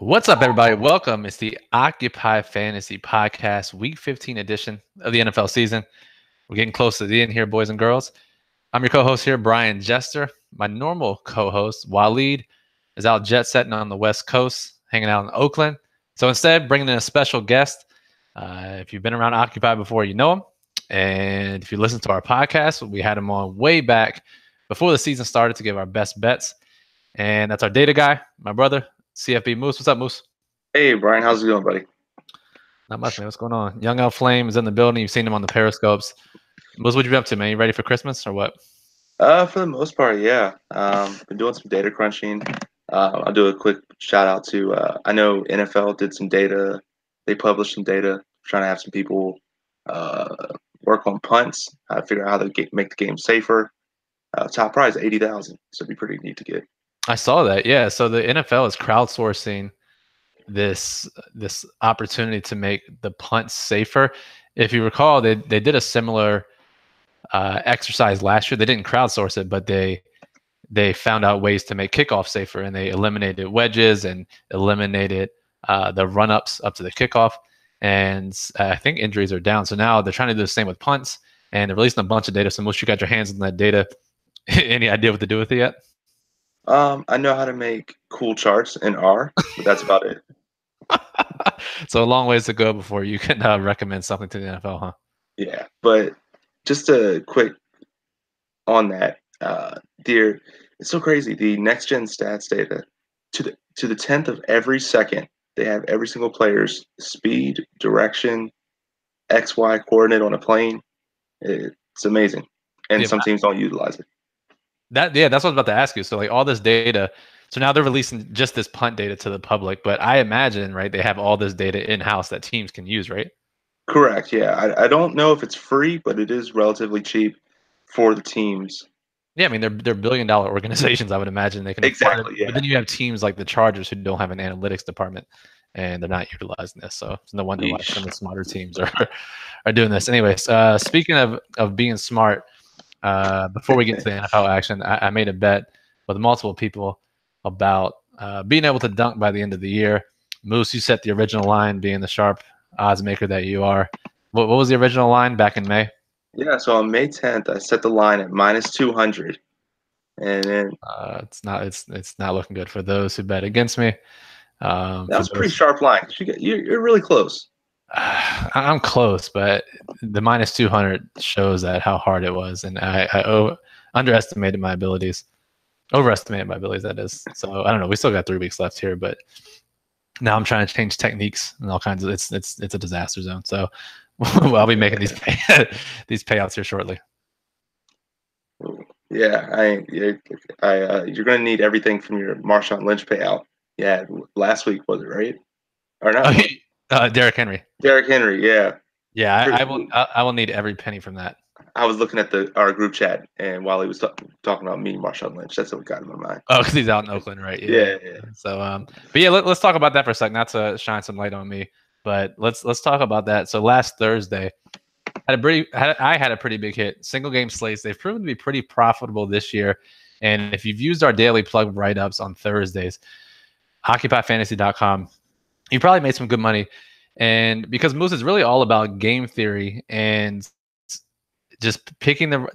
What's up, everybody? Welcome. It's the Occupy Fantasy Podcast, Week 15 edition of the NFL season. We're getting close to the end here, boys and girls. I'm your co-host here, Brian Jester. My normal co-host, Waleed, is out jet setting on the West Coast, hanging out in Oakland. So instead, bringing in a special guest. If you've been around Occupy before, you know him. And if you listen to our podcast, we had him on way back before the season started to give our best bets. And that's our data guy, my brother, CFB Moose. What's up, Moose? Hey, Brian. How's it going, buddy? Not much, man. What's going on? Young L Flame is in the building. You've seen him on the Periscopes. Moose, what you been up to, man? You ready for Christmas or what? For the most part, yeah. Been doing some data crunching. I'll do a quick shout out to, I know NFL did some data. They published some data, trying to have some people work on punts, figure out how to make the game safer. Top prize, 80,000. So it'd be pretty neat to get. I saw that. Yeah. So the NFL is crowdsourcing this opportunity to make the punts safer. If you recall, they did a similar exercise last year. They didn't crowdsource it, but they found out ways to make kickoff safer, and they eliminated wedges and eliminated the run-ups up to the kickoff. And I think injuries are down. So now they're trying to do the same with punts, and they're releasing a bunch of data. So most you got your hands on that data. Any idea what to do with it yet? I know how to make cool charts in R, but that's about it. So a long ways to go before you can recommend something to the NFL, huh? Yeah, but just a quick on that, dear, it's so crazy. The next gen stats data to the 10th of every second, they have every single player's speed, direction, XY coordinate on a plane. It's amazing, and some teams don't utilize it. That's what I was about to ask you. So like all this data, so now they're releasing just this punt data to the public, but I imagine, right, they have all this data in-house that teams can use, right? Correct. Yeah, I don't know if it's free, but it is relatively cheap for the teams. Yeah, I mean they're billion-dollar organizations. I would imagine they can exactly. Yeah. But then you have teams like the Chargers who don't have an analytics department, and they're not utilizing this. So it's no wonder why some of the smarter teams are doing this. Anyways, speaking of being smart. Before we get to the NFL action, I made a bet with multiple people about being able to dunk by the end of the year. Moose, you set the original line, being the sharp odds maker that you are. What was the original line back in May? Yeah, so on May 10th, I set the line at -200, and then it's not looking good for those who bet against me. That was a pretty sharp line. You're really close. I'm close, but the -200 shows that how hard it was, and I underestimated my abilities. Overestimated my abilities, that is. So I don't know. We still got 3 weeks left here, but now I'm trying to change techniques and all kinds of. It's a disaster zone. So I'll be making these payouts here shortly. Yeah, you're going to need everything from your Marshawn Lynch payout. Yeah, last week was it right? Or not? Derrick Henry. Derrick Henry, yeah. Yeah, I will need every penny from that. I was looking at our group chat, and while he was talking about me, Marshawn Lynch, that's what got in my mind. Oh, because he's out in Oakland, right? Yeah. So, but yeah, let's talk about that for a second. Not to shine some light on me, but let's talk about that. So last Thursday, I had a pretty big hit. Single game slates. They've proven to be pretty profitable this year, and if you've used our daily plug write-ups on Thursdays, OccupyFantasy.com, you probably made some good money. And because Moose is really all about game theory and just picking the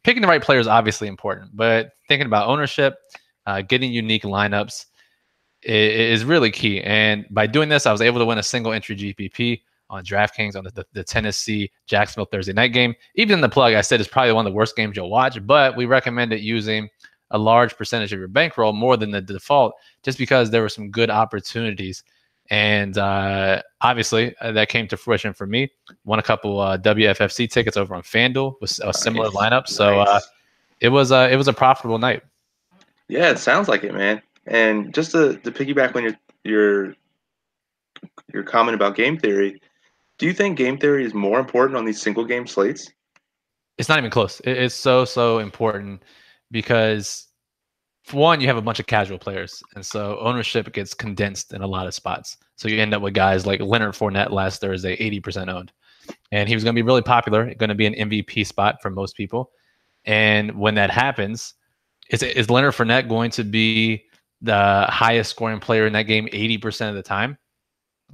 right player is obviously important, but thinking about ownership, getting unique lineups is really key. And by doing this, I was able to win a single entry GPP on DraftKings on the Tennessee Jacksonville Thursday night game. Even in the plug, I said it's probably one of the worst games you'll watch, but we recommend it using a large percentage of your bankroll, more than the default, just because there were some good opportunities. And obviously, that came to fruition for me. Won a couple WFFC tickets over on FanDuel with a similar lineup. So it was a profitable night. Yeah, it sounds like it, man. And just to piggyback on your comment about game theory, do you think game theory is more important on these single game slates? It's not even close. It's so important because, for one, you have a bunch of casual players, and so ownership gets condensed in a lot of spots. So you end up with guys like Leonard Fournette last Thursday, 80% owned. And he was going to be really popular, going to be an MVP spot for most people. And when that happens, is Leonard Fournette going to be the highest scoring player in that game 80% of the time.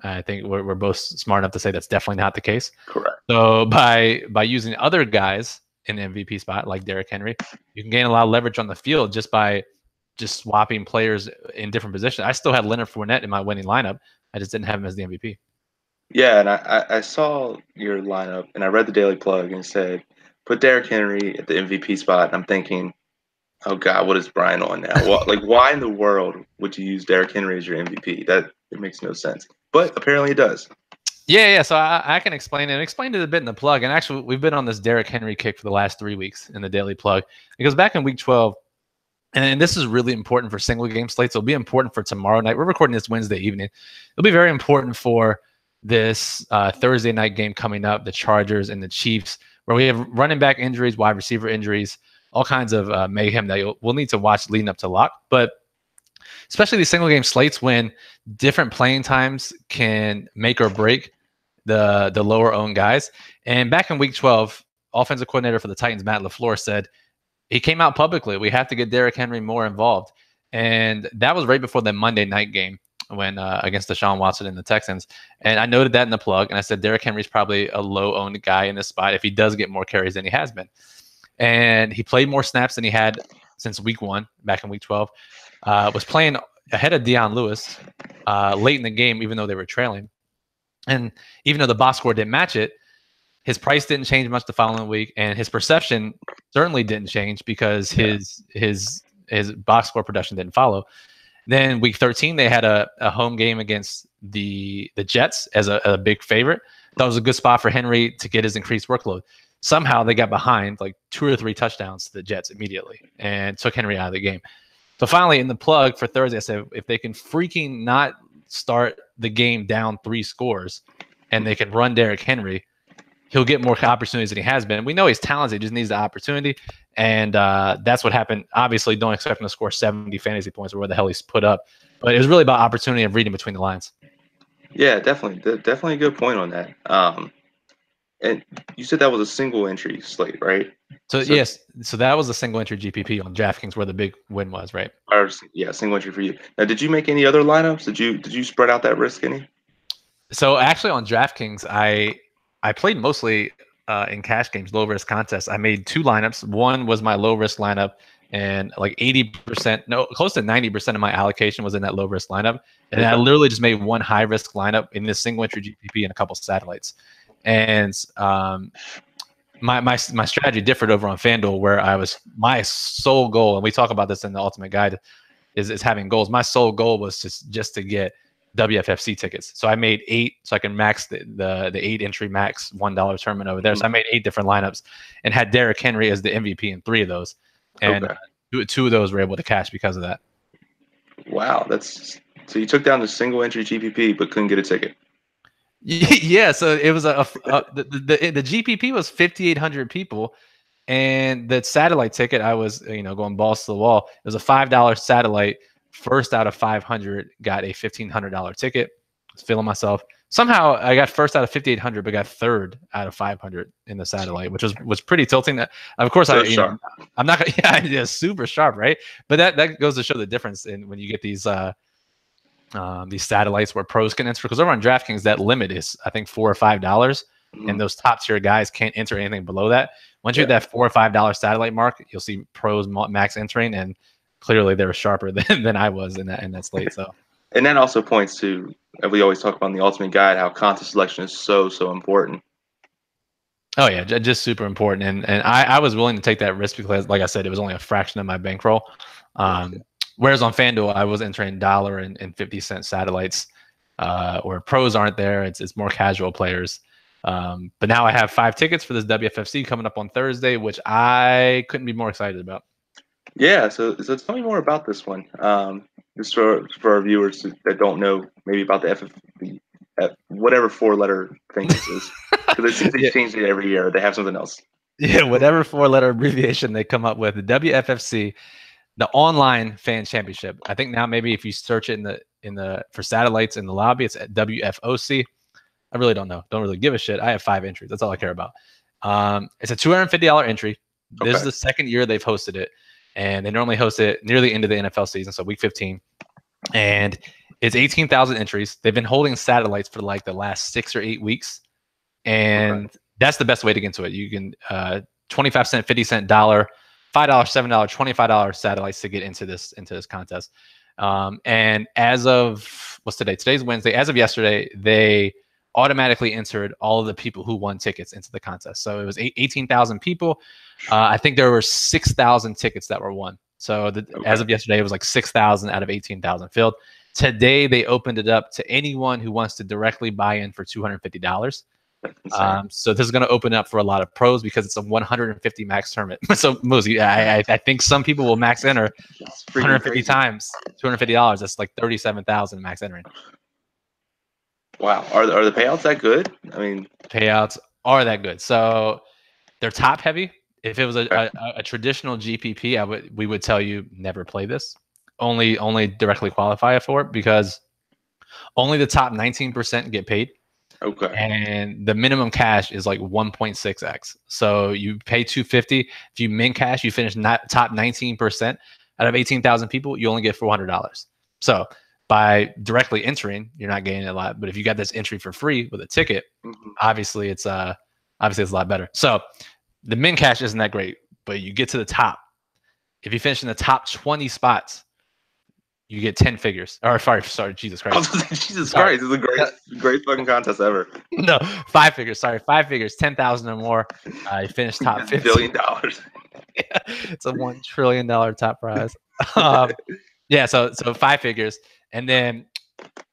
I think we're both smart enough to say that's definitely not the case. Correct. So by using other guys in the MVP spot like Derrick Henry, you can gain a lot of leverage on the field just by just swapping players in different positions. I still had Leonard Fournette in my winning lineup. I just didn't have him as the MVP. Yeah, and I saw your lineup, and I read the Daily Plug and said, put Derrick Henry at the MVP spot. And I'm thinking, oh God, what is Brian on now? Why in the world would you use Derrick Henry as your MVP? It makes no sense. But apparently it does. Yeah. So I can explain it. I explained it a bit in the plug. And actually, we've been on this Derrick Henry kick for the last 3 weeks in the Daily Plug. It goes back in week 12. And this is really important for single game slates. It'll be important for tomorrow night. We're recording this Wednesday evening. It'll be very important for this Thursday night game coming up, the Chargers and the Chiefs, where we have running back injuries, wide receiver injuries, all kinds of mayhem that we'll need to watch leading up to lock. But especially these single game slates when different playing times can make or break the lower owned guys. And back in week 12, offensive coordinator for the Titans, Matt LaFleur, said he came out publicly, we have to get Derrick Henry more involved. And that was right before the Monday night game when against Deshaun Watson and the Texans. And I noted that in the plug, and I said Derrick Henry's probably a low-owned guy in this spot if he does get more carries than he has been. And he played more snaps than he had since week 1, back in week 12. Was playing ahead of Deion Lewis late in the game, even though they were trailing. And even though the box score didn't match it, his price didn't change much the following week, and his perception certainly didn't change because his box score production didn't follow. Then week 13, they had a home game against the Jets as a big favorite. That was a good spot for Henry to get his increased workload. Somehow they got behind like 2 or 3 touchdowns to the Jets immediately and took Henry out of the game. So finally, in the plug for Thursday, I said if they can freaking not start the game down 3 scores and they can run Derrick Henry, he'll get more opportunities than he has been. We know he's talented. He just needs the opportunity. And that's what happened. Obviously, don't expect him to score 70 fantasy points or where the hell he's put up. But it was really about opportunity and reading between the lines. Yeah, definitely. Definitely a good point on that. And you said that was a single entry slate, right? So yes. So that was a single entry GPP on DraftKings where the big win was, right? Yeah, single entry for you. Now, did you make any other lineups? Did you spread out that risk any? So actually on DraftKings, I played mostly in cash games, low risk contests. I made 2 lineups. One was my low risk lineup, and like 80%, no, close to 90% of my allocation was in that low risk lineup. And I literally just made one high risk lineup in this single entry GPP and a couple satellites. And my strategy differed over on FanDuel, where my sole goal, and we talk about this in the Ultimate Guide, is having goals. My sole goal was just to get WFFC tickets. So I made 8, so I can max the 8 entry max $1 tournament over there. So I made 8 different lineups and had Derrick Henry as the MVP in 3 of those. And 2 of those were able to cash because of that. Wow, so you took down the single entry GPP but couldn't get a ticket. Yeah, so it was the GPP was 5,800 people, and the satellite ticket I was going balls to the wall. It was a $5 satellite. First out of 500 got a $1,500 ticket. I was feeling myself. Somehow I got first out of 5,800, but got third out of 500 in the satellite, which was pretty tilting. Of course, I'm not gonna. Yeah, super sharp, right? But that goes to show the difference in when you get these satellites where pros can enter. Because over on DraftKings, that limit is I think $4 or $5, and those top tier guys can't enter anything below that. Once you hit that $4 or $5 satellite mark, you'll see pros max entering, and clearly they were sharper than I was in that slate. So, and that also points to, we always talk about in the Ultimate Guide, how content selection is so important. Oh yeah, just super important, and I was willing to take that risk because, like I said, it was only a fraction of my bankroll. Whereas on FanDuel, I was entering $1 and 50-cent satellites, where pros aren't there. It's more casual players. But now I have 5 tickets for this WFFC coming up on Thursday, which I couldn't be more excited about. Yeah, so tell me more about this one. Just for our viewers that don't know, maybe about the whatever 4-letter thing this is, because it seems they change it every year. They have something else. Yeah, whatever 4-letter abbreviation they come up with, the WFFC, the online fan championship. I think now maybe if you search it in the for satellites in the lobby, it's at WFOC. I really don't know. Don't really give a shit. I have 5 entries. That's all I care about. It's a $250 entry. This is the second year they've hosted it. and they normally host it near the end of the NFL season, so week 15. And it's 18,000 entries. They've been holding satellites for like the last 6 or 8 weeks, and that's the best way to get into it. You can 25-cent, 50-cent, $1, $5, $7, $25 satellites to get into this contest. And as of what's today? Today's Wednesday. As of yesterday, they automatically entered all of the people who won tickets into the contest. So it was 18,000 people. I think there were 6,000 tickets that were won. So as of yesterday, it was like 6,000 out of 18,000 filled. Today, they opened it up to anyone who wants to directly buy in for $250. So this is going to open up for a lot of pros because it's a 150 max tournament. So Moosey, I think some people will max enter 150 times, $250. That's like 37,000 max entering. Wow, are the payouts that good? I mean, payouts are that good. So they're top heavy. If it was a traditional GPP, we would tell you never play this. Only directly qualify for it because only the top 19% get paid. Okay. And the minimum cash is like 1.6x. So you pay $250. If you min cash, you finish top 19% out of 18,000 people, you only get $400. So by directly entering, you're not gaining a lot. But if you got this entry for free with a ticket, obviously it's a lot better. So the min cash isn't that great, but you get to the top. If you finish in the top 20 spots, you get 10 figures. Or sorry, Jesus Christ. Jesus Christ, this is a great fucking contest ever. No, 5 figures. Sorry, 5 figures, 10,000 or more. You finish top 50. $1 billion. It's a $1 trillion top prize. Yeah, so 5 figures, and then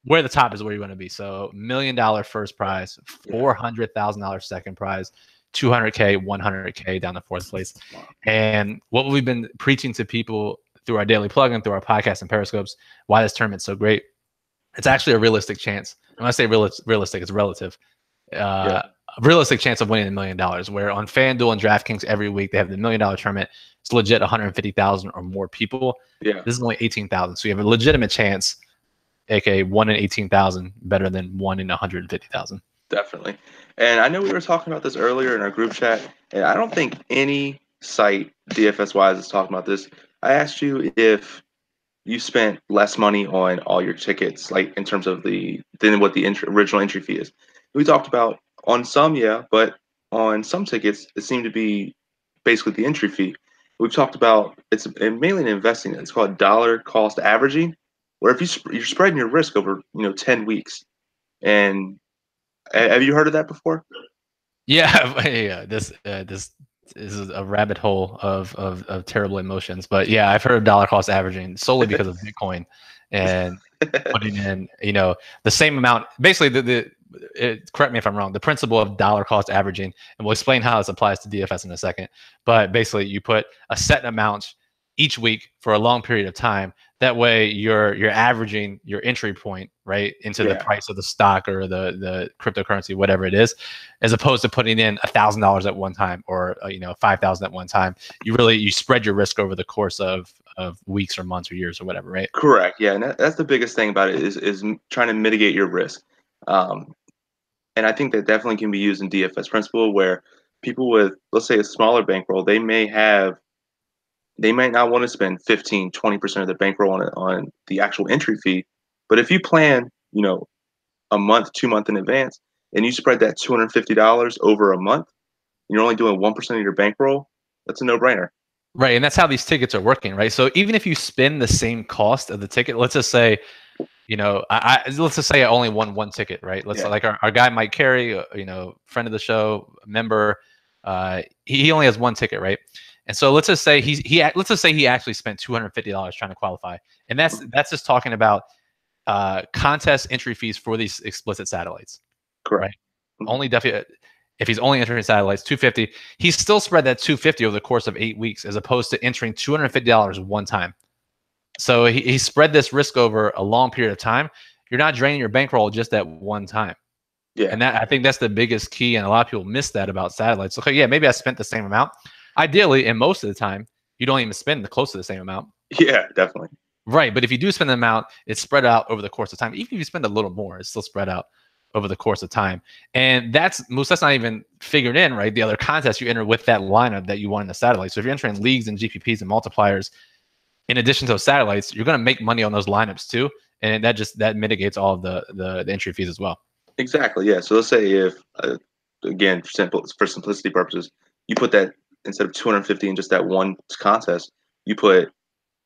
where the top is where you want to be. So $1 million first prize, $400,000 second prize, $200K, $100K down to fourth place. And what we've been preaching to people through our daily plugin, through our podcast and Periscopes, why this tournament's so great. It's actually a realistic chance. When I say realistic, it's relative. A realistic chance of winning $1 million. Where on FanDuel and DraftKings every week they have the $1 million tournament. It's legit 150,000 or more people. Yeah, this is only 18,000, so you have a legitimate chance. aka 1 in 18,000, better than 1 in 150,000. Definitely. And I know we were talking about this earlier in our group chat, and I don't think any site DFS wise is talking about this. I asked you if you spent less money on all your tickets, like in terms of than what the original entry fee is. We talked about on some, yeah, but on some tickets it seemed to be basically the entry fee. We've talked about it's mainly in investing. It's called dollar cost averaging, where if you're spreading your risk over 10 weeks. And have you heard of that before? Yeah, yeah. This is a rabbit hole of terrible emotions. But yeah, I've heard of dollar cost averaging solely because of Bitcoin and putting in, the same amount. Basically, correct me if I'm wrong, the principle of dollar cost averaging, and we'll explain how this applies to DFS in a second. But basically, you put a set amount each week for a long period of time. That way, you're averaging your entry point right into the price of the stock or the cryptocurrency, whatever it is, as opposed to putting in $1,000 at one time or $5,000 at one time. You spread your risk over the course of weeks or months or years or whatever, right? Correct. Yeah, and that's the biggest thing about it is trying to mitigate your risk. And I think that definitely can be used in DFS principle, where people with, let's say, a smaller bankroll, they might not want to spend 15, 20% of their bankroll on the actual entry fee. But if you plan, a month, 2 months in advance, and you spread that $250 over a month, and you're only doing 1% of your bankroll, that's a no-brainer. Right, and that's how these tickets are working, right? So even if you spend the same cost of the ticket, let's just say, let's just say I only won one ticket, right? Let's like our guy Mike Carey, friend of the show, member, he only has one ticket, right? And so let's just say he actually spent $250 trying to qualify, and that's just talking about contest entry fees for these explicit satellites. Correct. Right? Only definitely if he's only entering satellites, $250. He's still spread that $250 over the course of 8 weeks, as opposed to entering $250 one time. So he spread this risk over a long period of time. You're not draining your bankroll just at one time. Yeah. And I think that's the biggest key, and a lot of people miss that about satellites. Okay, yeah, maybe I spent the same amount. Ideally, and most of the time, you don't even spend close to the same amount. Yeah, definitely. Right, but if you do spend the amount, it's spread out over the course of time. Even if you spend a little more, it's still spread out. over the course of time. And that's not even figured in, right? The other contests you enter with that lineup that you want in the satellite. So if you're entering leagues and GPPs and multipliers, in addition to those satellites, you're going to make money on those lineups too. And that mitigates all of the entry fees as well. Exactly. Yeah. So let's say if, again, for simplicity purposes, you put that instead of 250 in just that one contest, you put,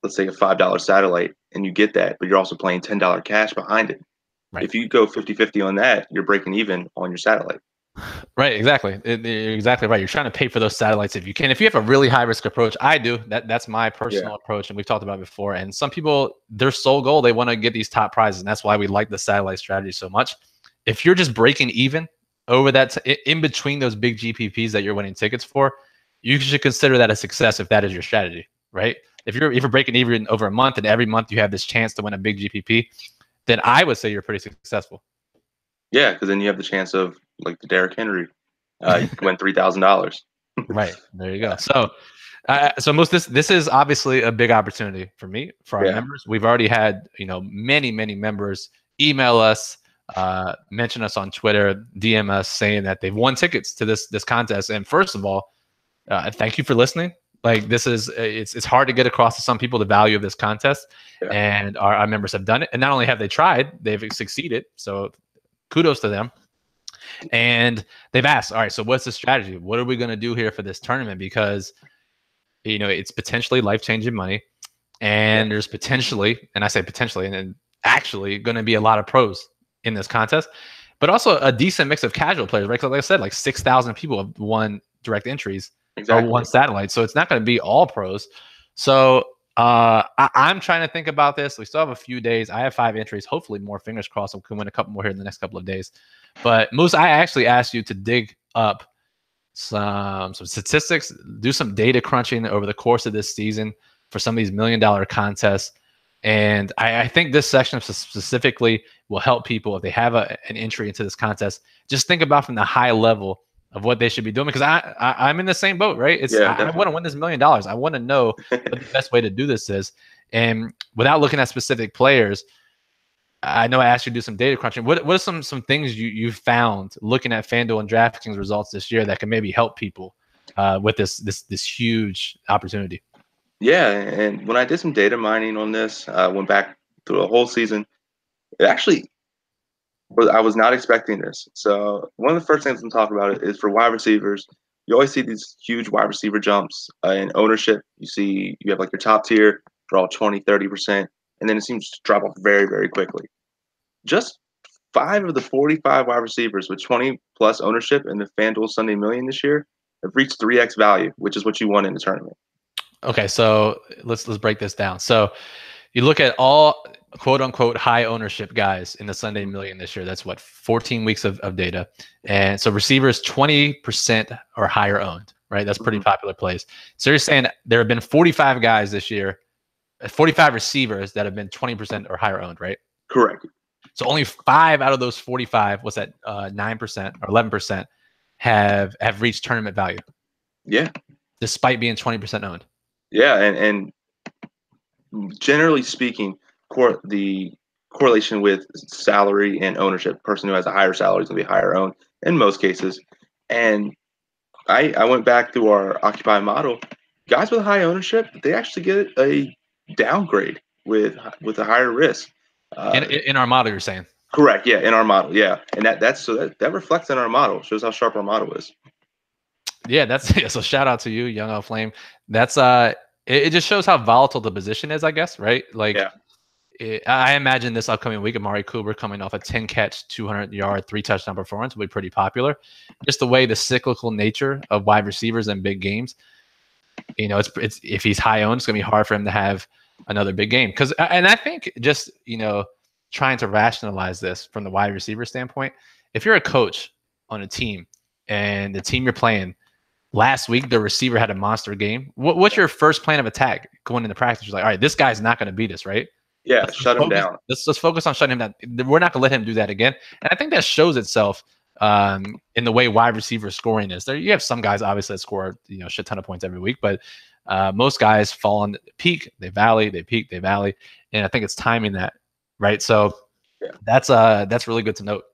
let's say, a $5 satellite and you get that, but you're also playing $10 cash behind it. Right. If you go 50-50 on that, you're breaking even on your satellite. Right, exactly. You're exactly right. You're trying to pay for those satellites if you can. If you have a really high risk approach, I do. That's my personal approach, and we've talked about it before. And some people, their sole goal, they want to get these top prizes, and that's why we like the satellite strategy so much. If you're just breaking even over that in between those big GPPs that you're winning tickets for, you should consider that a success if that is your strategy, right? If you're breaking even over a month and every month you have this chance to win a big GPP, then I would say you're pretty successful. Yeah, because then you have the chance of, like, the Derrick Henry, you can win $3,000. Right, there you go. So most this is obviously a big opportunity for me, for our members. We've already had many members email us, mention us on Twitter, DM us saying that they've won tickets to this contest. And first of all, thank you for listening. Like, this is it's hard to get across to some people the value of this contest, and our members have done it. And not only have they tried, they've succeeded. So kudos to them. And they've asked, all right, so what's the strategy? What are we going to do here for this tournament? Because it's potentially life-changing money, and there's potentially, and I say potentially, and then actually going to be a lot of pros in this contest, but also a decent mix of casual players, right? Because like I said, like 6,000 people have won direct entries or won satellite, so it's not going to be all pros. So I'm trying to think about this. We still have a few days. I have 5 entries. Hopefully more, fingers crossed, I can win a couple more here in the next couple of days. But Moose, I actually asked you to dig up some statistics, do some data crunching over the course of this season for some of these $1 million contests. And I think this section specifically will help people if they have an entry into this contest. Just think about from the high level of what they should be doing, because I'm in the same boat, right? I want to win this $1 million. I want to know what the best way to do this is. And without looking at specific players, I know I asked you to do some data crunching. What are some things you found looking at FanDuel and DraftKings results this year that can maybe help people with this huge opportunity? Yeah, and when I did some data mining on this, went back through a whole season, it actually, I was not expecting this. So one of the first things I'm talking about is for wide receivers. You always see these huge wide receiver jumps in ownership. You have like your top tier, draw 20, 30%, and then it seems to drop off very, very quickly. Just 5 of the 45 wide receivers with 20 plus ownership in the FanDuel Sunday Million this year have reached 3x value, which is what you want in the tournament. Okay, so let's break this down. So you look at all quote unquote high ownership guys in the Sunday Million this year. That's what, 14 weeks of data. And so receivers 20% or higher owned, right? That's pretty popular plays. So you're saying there have been 45 guys this year, 45 receivers that have been 20% or higher owned, right? Correct. So only 5 out of those 45, what's that, 9% or 11% have reached tournament value. Yeah. Despite being 20% owned. Yeah, and generally speaking, the correlation with salary and ownership, person who has a higher salary is going to be higher owned in most cases. And I went back through our Occupy model. Guys with high ownership, they actually get a downgrade with a higher risk. In our model, you're saying? Correct. Yeah, in our model. Yeah, and that reflects in our model. Shows how sharp our model is. Yeah, so shout out to you, Young L Flame. That's it just shows how volatile the position is, I guess, right? Like, I imagine this upcoming week, Amari Cooper coming off a 10 catch, 200-yard, 3-touchdown performance will be pretty popular. Just the way the cyclical nature of wide receivers in big games, it's if he's high owned, it's gonna be hard for him to have another big game. And I think just trying to rationalize this from the wide receiver standpoint, if you're a coach on a team and the team you're playing, last week the receiver had a monster game, what's your first plan of attack going into practice? You're like, all right, this guy's not going to beat us, right? Yeah, shut him down. Let's focus on shutting him down. We're not going to let him do that again. And I think that shows itself in the way wide receiver scoring is. There, you have some guys obviously that score a shit ton of points every week, but most guys fall on the peak, they valley, they peak, they valley, and I think it's timing that, right? So that's really good to note.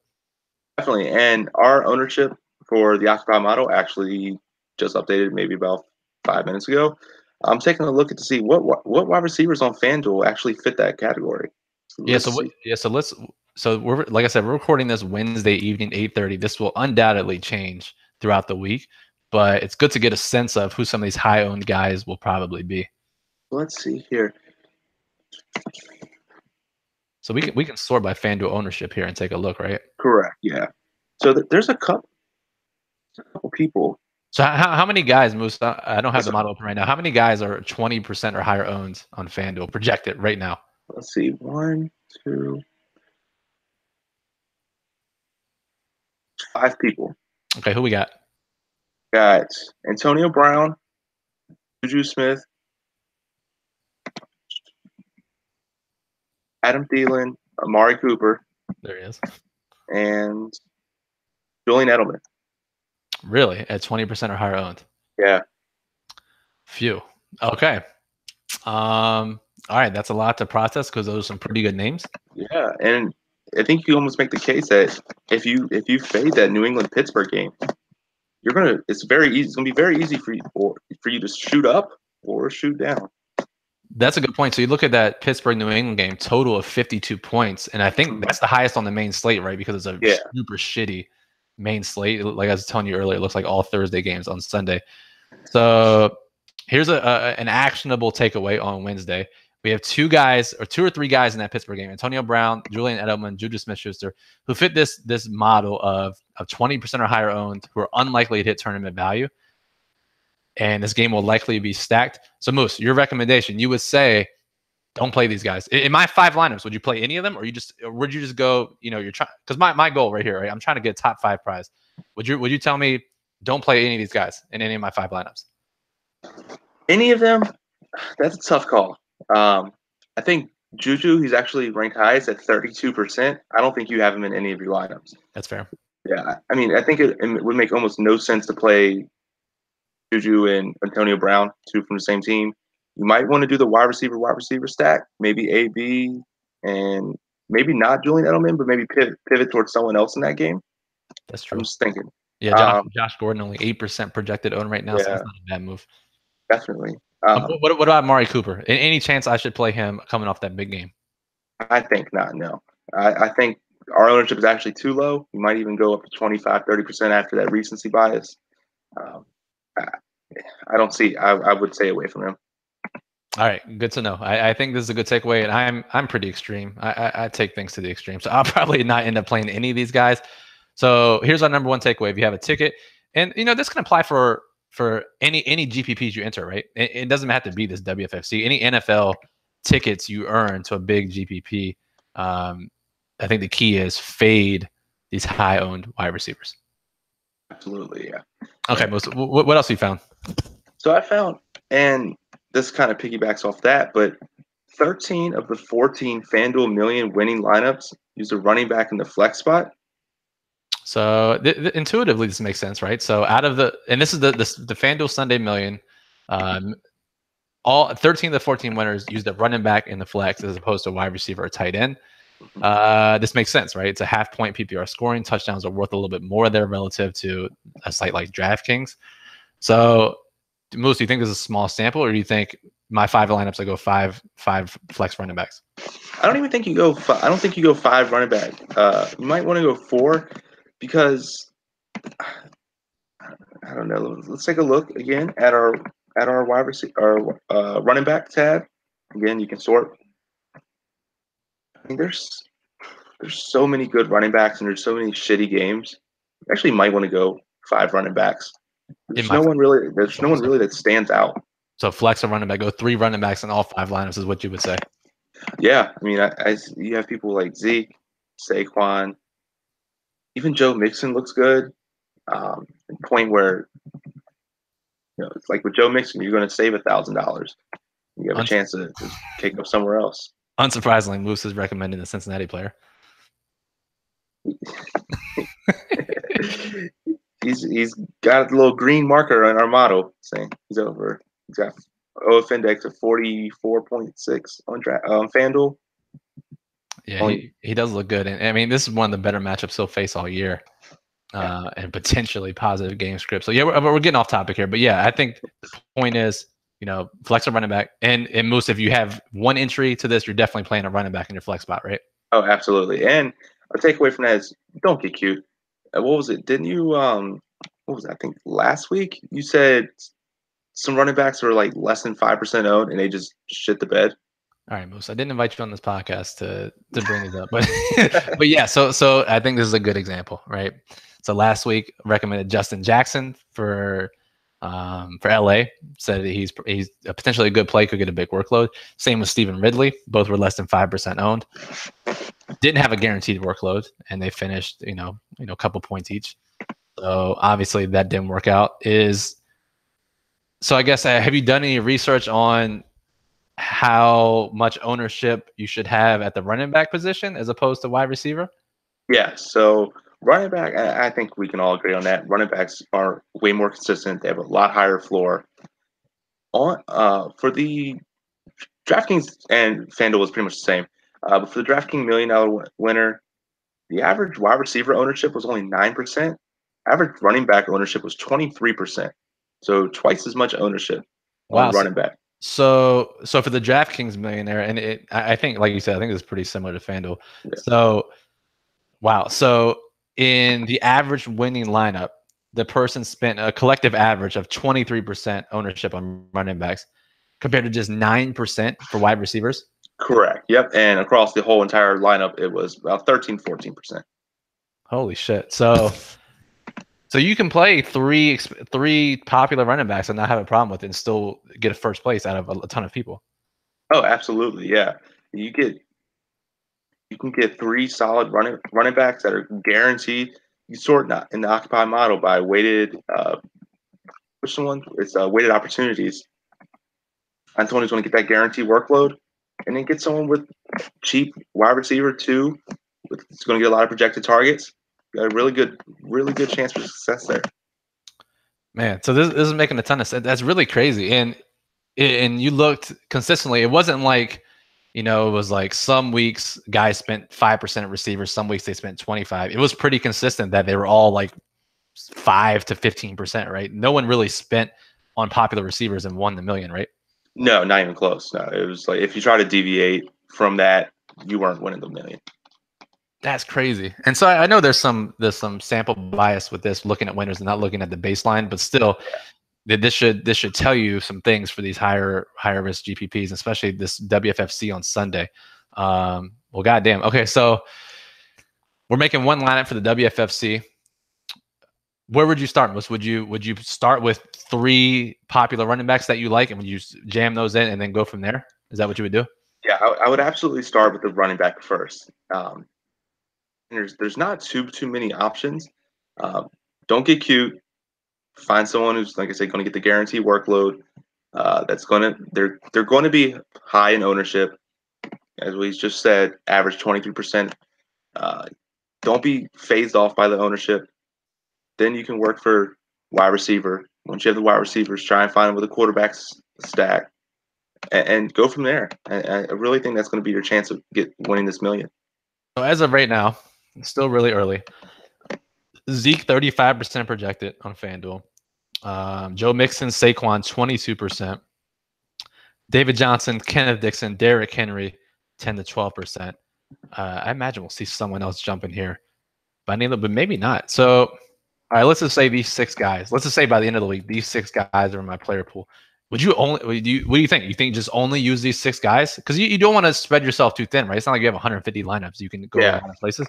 Definitely. And our ownership for the Occupy model actually just updated maybe about 5 minutes ago. I'm taking a look at to see what wide receivers on FanDuel actually fit that category. So Yeah. let's see. So we're like I said, we're recording this Wednesday evening, 8:30. This will undoubtedly change throughout the week, but it's good to get a sense of who some of these high-owned guys will probably be. Let's see here. So we can sort by FanDuel ownership here and take a look, right? Correct. Yeah. So there's a couple people. So how many guys, Moose? I don't have the So model open right now. How many guys are 20% or higher owned on FanDuel projected right now? let's see. 1, 2, 5 people. Okay, who we got? Got Antonio Brown, Juju Smith, Adam Thielen, Amari Cooper, There he is. and Julian Edelman. Really, at 20% or higher owned. Yeah. Phew. Okay. All right, that's a lot to process because those are some pretty good names. Yeah, and I think you almost make the case that if you fade that New England Pittsburgh game, it's very easy. It's gonna be very easy for you to shoot up or shoot down. That's a good point. So you look at that Pittsburgh New England game, total of 52 points, and I think that's the highest on the main slate, right? Because it's a super shitty main slate. Like I was telling you earlier, it looks like all Thursday games on Sunday. So here's an actionable takeaway on Wednesday. We have two or three guys in that Pittsburgh game: Antonio Brown, Julian Edelman, Juju Smith-Schuster, who fit this model of 20% or higher owned, who are unlikely to hit tournament value. And this game will likely be stacked. So, Moose, your recommendation, you would say, don't play these guys. In my 5 lineups, would you play any of them, or would you just go? You're trying, because my goal right here, right? I'm trying to get a top 5 prize. Would you tell me don't play any of these guys in any of my 5 lineups? Any of them? That's a tough call. I think Juju, he's actually ranked highest at 32%. I don't think you have him in any of your lineups. That's fair. Yeah, I mean, I think it would make almost no sense to play Juju and Antonio Brown, 2 from the same team. You might want to do the wide receiver stack, maybe AB, and maybe not Julian Edelman, but maybe pivot towards someone else in that game. That's true. I'm just thinking. Yeah, Josh Gordon only 8% projected own right now, so that's not a bad move. Definitely. What about Amari Cooper? Any chance I should play him coming off that big game? I think not. No, I think our ownership is actually too low. You might even go up to 25, 30% after that recency bias. I don't see. I would stay away from him. All right, good to know. I think this is a good takeaway, and I'm pretty extreme. I take things to the extreme, so I'll probably not end up playing any of these guys. So here's our number one takeaway: if you have a ticket, and this can apply for any GPPs you enter, right? It doesn't have to be this WFFC. Any NFL tickets you earn to a big GPP. I think the key is fade these high-owned wide receivers. Absolutely, yeah. Okay, what else you found? So I found, and this kind of piggybacks off that, but 13 of the 14 FanDuel Million winning lineups use a running back in the flex spot. So intuitively, this makes sense, right? So and this is the FanDuel Sunday Million, all 13 of the 14 winners used a running back in the flex as opposed to a wide receiver or tight end. This makes sense, right? It's a half-point PPR scoring. Touchdowns are worth a little bit more there relative to a site like DraftKings. So, Moose, do you think this is a small sample, or do you think my 5 lineups I go five flex running backs? I don't even think you go. I don't think you go 5 running back. You might want to go 4 because I don't know. Let's take a look again at our wide receiver, our running back tab. Again, you can sort. I mean, there's so many good running backs and there's so many shitty games. You actually might want to go 5 running backs. There's no one really that stands out. So flex a running back, go 3 running backs in all 5 lineups is what you would say. Yeah, I mean, you have people like Zeke, Saquon, even Joe Mixon looks good. Point where it's like with Joe Mixon, you're going to save $1,000. You have a chance to kick up somewhere else. Unsurprisingly, Moose is recommending the Cincinnati player. He's got a little green marker on our model saying he's over. He's got OF index of 44.6 on FanDuel. Yeah, he does look good. And I mean, this is one of the better matchups he'll face all year. And potentially positive game script. So yeah, we're getting off topic here, but yeah, I think the point is, flex a running back, and Moose, if you have one entry to this, you're definitely playing a running back in your flex spot, right? Oh, absolutely. And a takeaway from that is don't get cute. What was it? Didn't you? What was that? I think last week you said some running backs were like less than 5% owned, and they just shit the bed. All right, Moose. I didn't invite you on this podcast to bring this up, but but yeah. So I think this is a good example, right? So last week recommended Justin Jackson for LA. Said he's potentially a good play, could get a big workload. Same with Stephen Ridley. Both were less than 5% owned. Didn't have a guaranteed workload, and they finished a couple points each. So obviously that didn't work out. So I guess have you done any research on how much ownership you should have at the running back position as opposed to wide receiver? Yeah, so running back, I think we can all agree on that. Running backs are way more consistent. They have a lot higher floor. For the DraftKings and FanDuel is pretty much the same. But for the DraftKings $1 million winner, the average wide receiver ownership was only 9%. Average running back ownership was 23%. So twice as much ownership on running back. So for the DraftKings millionaire, and I think, like you said, I think it's pretty similar to FanDuel. Yeah. So, wow. So in the average winning lineup, the person spent a collective average of 23% ownership on running backs compared to just 9% for wide receivers. Correct. Yep. And across the whole entire lineup, it was about 13-14%. Holy shit. So you can play three popular running backs and not have a problem with it and still get a first place out of a ton of people. Oh, absolutely. Yeah. You can get three solid running backs that are guaranteed. You sort in the Occupy model by weighted which one? It's weighted opportunities. And someone who's going to get that guaranteed workload, and then get someone with cheap wide receiver too. It's going to get a lot of projected targets. You got a really good chance for success there. Man, so this is making a ton of sense. That's really crazy. And you looked consistently. It wasn't like, it was like some weeks guys spent 5% of receivers, some weeks they spent 25. It was pretty consistent that they were all like 5 to 15%, right? No one really spent on popular receivers and won the million, right? No, not even close. No, it was like if you try to deviate from that, you weren't winning the million. That's crazy. And so I know there's some sample bias with this, looking at winners and not looking at the baseline, but still, this should tell you some things for these higher risk GPPs, especially this WFFC on Sunday. Well, goddamn. Okay, so we're making one lineup for the WFFC. Where would you start, Mus? Would you start with three popular running backs that you like, and would you jam those in and then go from there? Is that what you would do? Yeah, I would absolutely start with the running back first. There's not too many options. Don't get cute. Find someone who's, like I said, going to get the guaranteed workload. They're going to be high in ownership, as we just said, average 23%. Don't be phased off by the ownership. Then you can work for wide receiver. Once you have the wide receivers, try and find them with a quarterback stack, and go from there. I really think that's going to be your chance of winning this million. So as of right now, it's still really early. Zeke 35% projected on FanDuel. Joe Mixon, Saquon 22%. David Johnson, Kenneth Dixon, Derrick Henry 10 to 12%. I imagine we'll see someone else jump in here, but maybe not. So, all right, let's just say these six guys. Let's just say by the end of the week, these six guys are in my player pool. What do you think? You think just only use these six guys? Because you don't want to spread yourself too thin, right? It's not like you have 150 lineups. You can go a lot of places.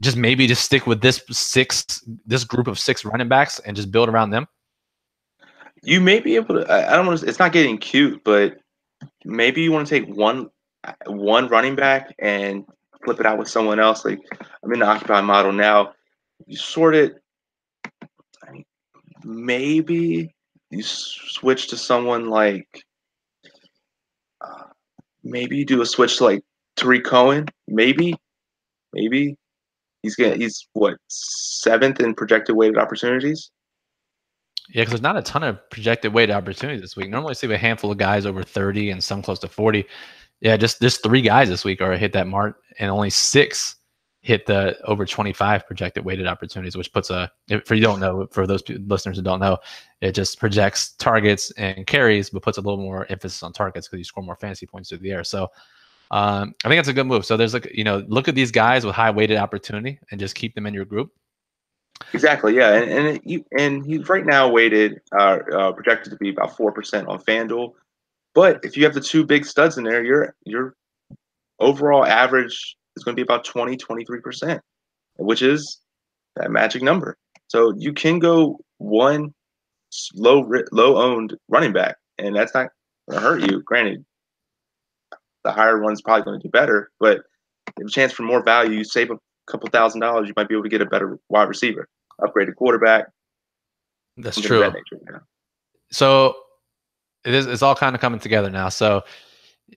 Just stick with this group of six running backs and just build around them. You may be able to. I don't want to. It's not getting cute, but maybe you want to take one running back and flip it out with someone else. Like I'm in the Occupy model now. You sort it. Maybe you switch to someone like. Maybe you do a switch to like Tariq Cohen. Maybe he's what, 7th in projected weighted opportunities. Yeah, because there's not a ton of projected weighted opportunities this week. Normally, I see a handful of guys over 30 and some close to 40. Yeah, just 3 guys this week are hit that mark, and only 6 hit the over 25 projected weighted opportunities, which puts for you don't know, for those listeners who don't know, it just projects targets and carries, but puts a little more emphasis on targets because you score more fantasy points through the air. So I think that's a good move. So there's look at these guys with high weighted opportunity and just keep them in your group. Exactly, yeah, and he's right now weighted projected to be about 4% on FanDuel. But if you have the 2 big studs in there, your overall average is going to be about 23%, which is that magic number. So you can go one low owned running back, and that's not going to hurt you. Granted, the higher one's probably going to do better, but if a chance for more value, you save a couple $1,000s, you might be able to get a better wide receiver, upgraded quarterback. That's true. Of that nature, yeah. So it's all kind of coming together now. So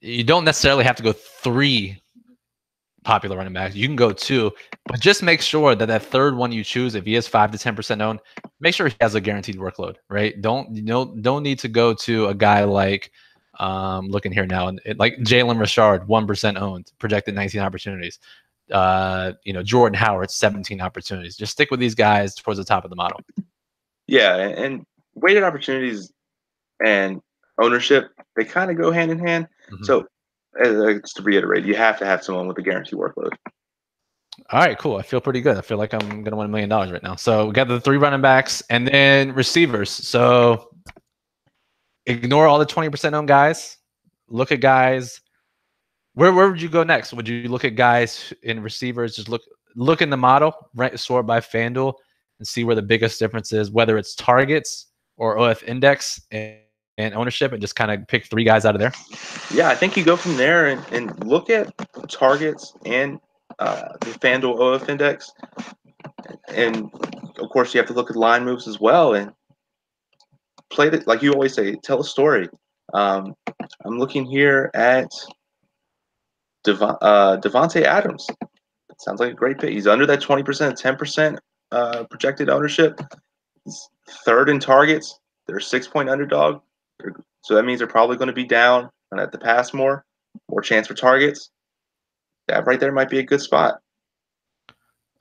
you don't necessarily have to go 3 popular running backs. You can go 2, but just make sure that that third one you choose, if he is 5 to 10% owned, make sure he has a guaranteed workload, right? Don't need to go to a guy like looking here now, like Jalen Richard, 1% owned, projected 19 opportunities. Jordan Howard, 17 opportunities. Just stick with these guys towards the top of the model. Yeah, and weighted opportunities and ownership, they kind of go hand in hand. Mm-hmm. So just to reiterate, you have to have someone with a guaranteed workload. All right, cool. I feel pretty good. I feel like I'm going to win $1 million right now. So we got the 3 running backs and then receivers. So ignore all the 20% owned guys. Look at guys. Where would you go next? Would you look at guys in receivers? Just look in the model, right? Sort by FanDuel and see where the biggest difference is, whether it's targets or OF index and ownership, and just kind of pick 3 guys out of there. Yeah, I think you go from there and look at targets and the FanDuel OF index. And of course, you have to look at line moves as well and play it, like you always say, tell a story. I'm looking here at Devontae Adams. It sounds like a great pick. He's under that 20%, 10% projected ownership. He's 3rd in targets. They're a 6-point underdog. So that means they're probably going to be down and at the pass more chance for targets. That right there might be a good spot.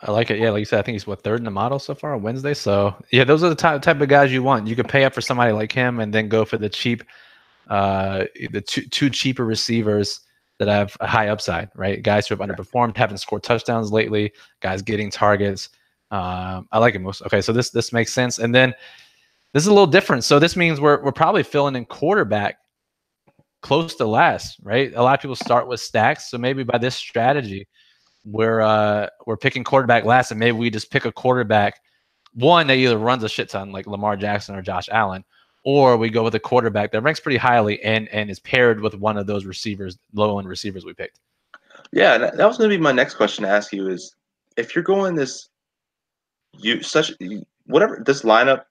I like it. Yeah, like you said, I think he's 3rd in the model so far on Wednesday. So yeah, those are the type of guys you want. You could pay up for somebody like him and then go for the cheap, the two cheaper receivers that have a high upside, right? Guys who have underperformed, haven't scored touchdowns lately, guys getting targets. I like it most. Okay, so this makes sense. And then this is a little different. So this means we're probably filling in quarterback close to last, right? A lot of people start with stacks. So maybe by this strategy, we're picking quarterback last, and maybe we just pick a quarterback, one that either runs a shit ton like Lamar Jackson or Josh Allen, or we go with a quarterback that ranks pretty highly and is paired with one of those receivers, low-end receivers we picked. Yeah, that was going to be my next question to ask you is, if you're going this lineup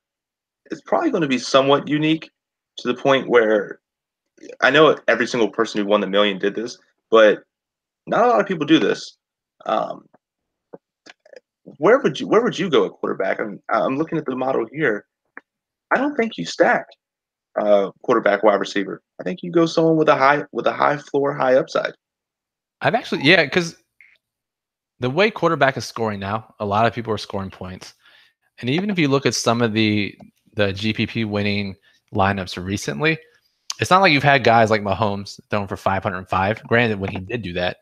is probably going to be somewhat unique to the point where I know every single person who won the million did this, but not a lot of people do this. Where would you go at quarterback? I'm looking at the model here. I don't think you stack quarterback wide receiver. I think you go someone with a high floor, high upside. I've actually, yeah, because the way quarterback is scoring now, a lot of people are scoring points. And even if you look at some of the GPP winning lineups recently, it's not like you've had guys like Mahomes throwing for 505. Granted, when he did do that,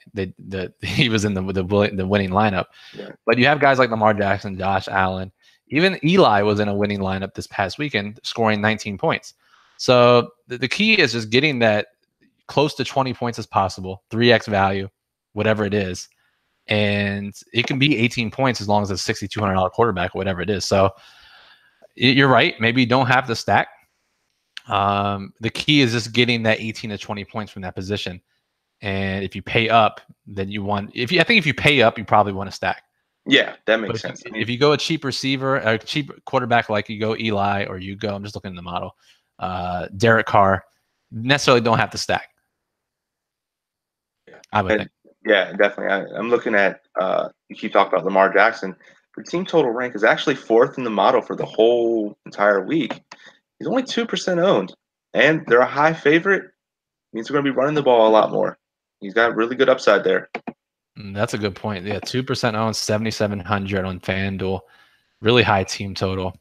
he was in the winning lineup. Yeah. But you have guys like Lamar Jackson, Josh Allen, even Eli was in a winning lineup this past weekend, scoring 19 points. So the key is just getting that close to 20 points as possible, 3x value, whatever it is. And it can be 18 points as long as it's $6,200 quarterback or whatever it is. So you're right. Maybe you don't have the stack. The key is just getting that 18 to 20 points from that position. And if you pay up, then you want, I think if you pay up, you probably want to stack. Yeah, that makes sense. If you go a cheap receiver, a cheap quarterback, like you go Eli, or you go, I'm just looking at the model, Derek Carr, necessarily don't have to stack. Yeah, I would think. Yeah, definitely. I'm looking at, you keep talking about Lamar Jackson. The team total rank is actually 4th in the model for the whole entire week. He's only 2% owned, and they're a high favorite. Means they're going to be running the ball a lot more. He's got really good upside there. That's a good point. Yeah, 2% owned, 7,700 on FanDuel. Really high team total.